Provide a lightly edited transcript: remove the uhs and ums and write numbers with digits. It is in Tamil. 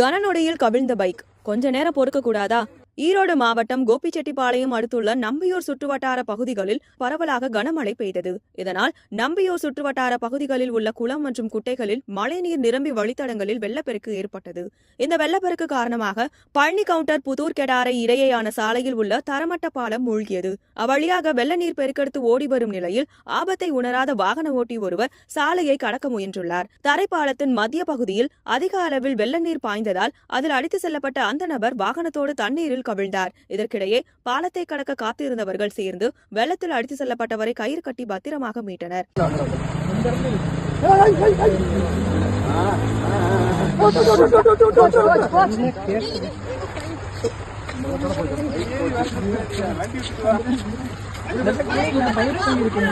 கனநொடியில் கவிழ்ந்த பைக், கொஞ்ச நேரம் பொறுக்க கூடாதா? ஈரோடு மாவட்டம் கோபிச்செட்டிப்பாளையம் அடுத்துள்ள நம்பியூர் சுற்றுவட்டார பகுதிகளில் பரவலாக கனமழை பெய்தது. இதனால் நம்பியூர் சுற்றுவட்டார பகுதிகளில் உள்ள குளம் மற்றும் குட்டைகளில் மழைநீர் நிரம்பி வழித்தடங்களில் வெள்ளப்பெருக்கு ஏற்பட்டது. இந்த வெள்ளப்பெருக்கு காரணமாக பழனி கவுண்டர் புதூர் கெடாரை இடையேயான சாலையில் உள்ள தரமட்ட பாலம் மூழ்கியது. அவ்வழியாக வெள்ள நீர் பெருக்கெடுத்து ஓடி வரும் நிலையில் ஆபத்தை உணராத வாகன ஓட்டி ஒருவர் சாலையை கடக்க முயன்றுள்ளார். தரைப்பாலத்தின் மத்திய பகுதியில் அதிக அளவில் வெள்ள நீர் பாய்ந்ததால் அதில் அடித்து செல்லப்பட்ட அந்த நபர் வாகனத்தோடு தண்ணீரில் கவிழ்ந்தார். இதற்கிடையே பாலத்தை கடக்க காத்திருந்தவர்கள் சேர்ந்து வெள்ளத்தில் அடித்து செல்லப்பட்டவரை கயிறு கட்டி பத்திரமாக மீட்டனர்.